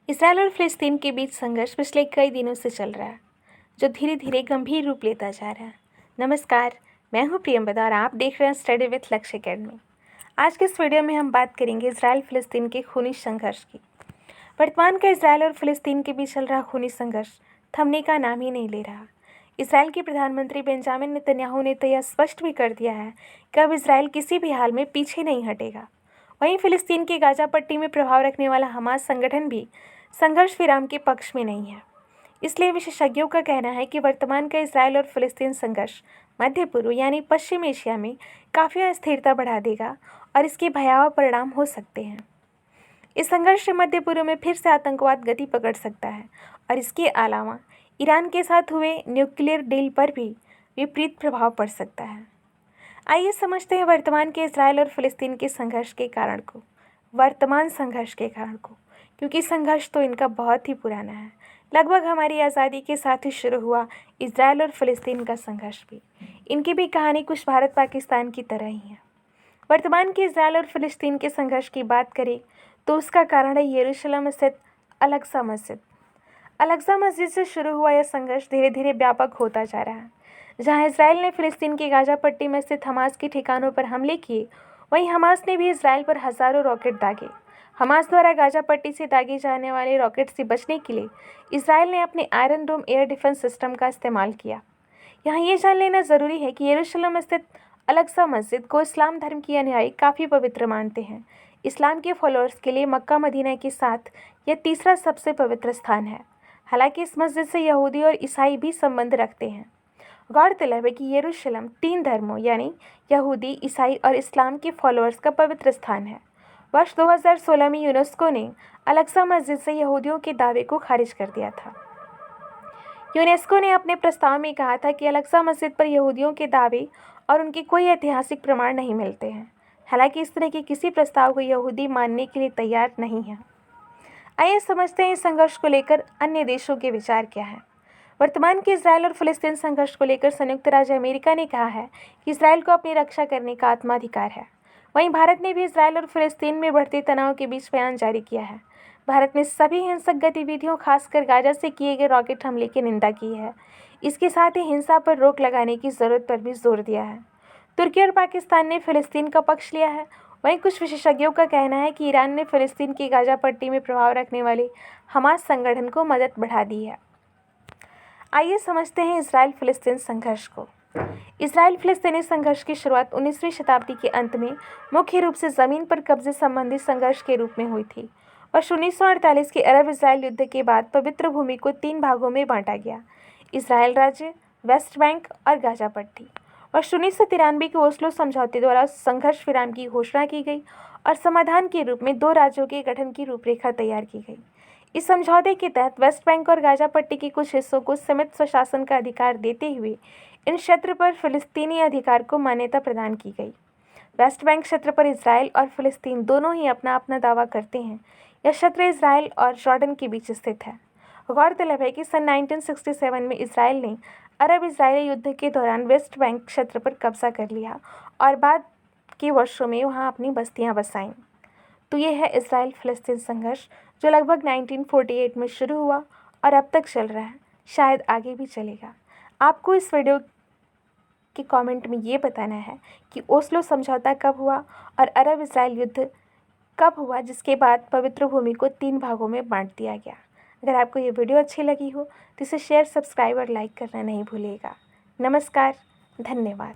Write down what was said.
Israel और फिलिस्तीन के बीच संघर्ष पिछले कई दिनों से चल रहा है, जो धीरे धीरे गंभीर रूप लेता जा रहा है। नमस्कार, मैं हूं प्रियंवदा और आप देख रहे हैं स्टडी विथ लक्ष्य अकेडमी। आज के इस वीडियो में हम बात करेंगे इसराइल फिलिस्तीन के खूनी संघर्ष की। वर्तमान का इसराइल और फिलिस्तीन के बीच चल रहा खूनी संघर्ष थमने का नाम ही नहीं ले रहा। इसराइल के प्रधानमंत्री बेंजामिन नेतन्याहू ने तो यह स्पष्ट भी कर दिया है कि अब इसराइल किसी भी हाल में पीछे नहीं हटेगा। वहीं फिलिस्तीन के गाजा पट्टी में प्रभाव रखने वाला हमास संगठन भी संघर्ष विराम के पक्ष में नहीं है। इसलिए विशेषज्ञों का कहना है कि वर्तमान का इसराइल और फिलिस्तीन संघर्ष मध्य पूर्व यानी पश्चिम एशिया में काफ़ी अस्थिरता बढ़ा देगा और इसके भयावह परिणाम हो सकते हैं। इस संघर्ष से मध्य पूर्व में फिर से आतंकवाद गति पकड़ सकता है और इसके अलावा ईरान के साथ हुए न्यूक्लियर डील पर भी विपरीत प्रभाव पड़ सकता है। आइए समझते हैं वर्तमान के इसराइल और फिलिस्तीन के संघर्ष के कारण को, वर्तमान संघर्ष के कारण को, क्योंकि संघर्ष तो इनका बहुत ही पुराना है। लगभग हमारी आज़ादी के साथ ही शुरू हुआ इसराइल और फिलिस्तीन का संघर्ष भी। इनकी भी कहानी कुछ भारत पाकिस्तान की तरह ही है। वर्तमान के इसराइल और फिलिस्तीन के संघर्ष की बात करें तो उसका कारण है यरूशलेम स्थित अल-अक़सा मस्जिद। अल-अक़सा मस्जिद से शुरू हुआ यह संघर्ष धीरे धीरे व्यापक होता जा रहा है। जहां इसराइल ने फिलिस्तीन की गाजा पट्टी में स्थित हमास के ठिकानों पर हमले किए, वहीं हमास ने भी इसराइल पर हज़ारों रॉकेट दागे। हमास द्वारा गाजा पट्टी से दागे जाने वाले रॉकेट से बचने के लिए इसराइल ने अपने आयरन डोम एयर डिफेंस सिस्टम का इस्तेमाल किया। यहाँ ये जान लेना ज़रूरी है कि यरूशलेम स्थित अल-अक़सा मस्जिद को इस्लाम धर्म के अनुयायी काफ़ी पवित्र मानते हैं। इस्लाम के फॉलोअर्स के लिए मक्का मदीना के साथ यह तीसरा सबसे पवित्र स्थान है। हालांकि इस मस्जिद से यहूदी और ईसाई भी संबंध रखते हैं। गौरतलब है कि यरूशलेम 3 धर्मों यानी यहूदी, ईसाई और इस्लाम के फॉलोअर्स का पवित्र स्थान है। वर्ष 2016 में यूनेस्को ने अल-अक़सा मस्जिद से यहूदियों के दावे को खारिज कर दिया था। यूनेस्को ने अपने प्रस्ताव में कहा था कि अल-अक़सा मस्जिद पर यहूदियों के दावे और उनके कोई ऐतिहासिक प्रमाण नहीं मिलते हैं। हालांकि इस तरह के किसी प्रस्ताव को यहूदी मानने के लिए तैयार नहीं है। आइए समझते हैं इस संघर्ष को लेकर अन्य देशों के विचार क्या हैं। वर्तमान के इसराइल और फिलिस्तीन संघर्ष को लेकर संयुक्त राज्य अमेरिका ने कहा है कि इसराइल को अपनी रक्षा करने का आत्माधिकार है। वहीं भारत ने भी इसराइल और फिलिस्तीन में बढ़ते तनाव के बीच बयान जारी किया है। भारत ने सभी हिंसक गतिविधियों, खासकर गाजा से किए गए रॉकेट हमले की निंदा की है। इसके साथ ही हिंसा पर रोक लगाने की ज़रूरत पर भी जोर दिया है। तुर्की और पाकिस्तान ने फिलिस्तीन का पक्ष लिया है। वहीं कुछ विशेषज्ञों का कहना है कि ईरान ने फिलिस्तीन की गाजा पट्टी में प्रभाव रखने वाले हमास संगठन को मदद बढ़ा दी है। आइए समझते हैं इसराइल फिलिस्तीन संघर्ष को। इसराइल फिलिस्तीनी संघर्ष की शुरुआत 19वीं शताब्दी के अंत में मुख्य रूप से ज़मीन पर कब्जे संबंधी संघर्ष के रूप में हुई थी। वर्ष 1948 के अरब इसराइल युद्ध के बाद पवित्र भूमि को 3 भागों में बांटा गया: इसराइल राज्य, वेस्ट बैंक और गाजा पट्टी। वर्ष 1993 के ओस्लो समझौते द्वारा संघर्ष विराम की घोषणा की गई और समाधान के रूप में 2 राज्यों के गठन की रूपरेखा तैयार की गई। इस समझौते के तहत वेस्ट बैंक और गाजा पट्टी के कुछ हिस्सों को सीमित स्वशासन का अधिकार देते हुए इन क्षेत्र पर फिलिस्तीनी अधिकार को मान्यता प्रदान की गई। वेस्ट बैंक क्षेत्र पर इसराइल और फिलिस्तीन दोनों ही अपना अपना दावा करते हैं। यह क्षेत्र इसराइल और जॉर्डन के बीच स्थित है। गौरतलब है कि सन 1967 में इसराइल ने अरब इजरायली युद्ध के दौरान वेस्ट बैंक क्षेत्र पर कब्जा कर लिया और बाद के वर्षों में वहां अपनी बस्तियां बसाईं। तो ये है इसराइल फिलिस्तीन संघर्ष, जो लगभग 1948 में शुरू हुआ और अब तक चल रहा है, शायद आगे भी चलेगा। आपको इस वीडियो के कमेंट में ये बताना है कि ओस्लो समझौता कब हुआ और अरब इजराइल युद्ध कब हुआ, जिसके बाद पवित्र भूमि को 3 भागों में बांट दिया गया। अगर आपको ये वीडियो अच्छी लगी हो तो इसे शेयर, सब्सक्राइब और लाइक करना नहीं भूलिएगा। नमस्कार, धन्यवाद।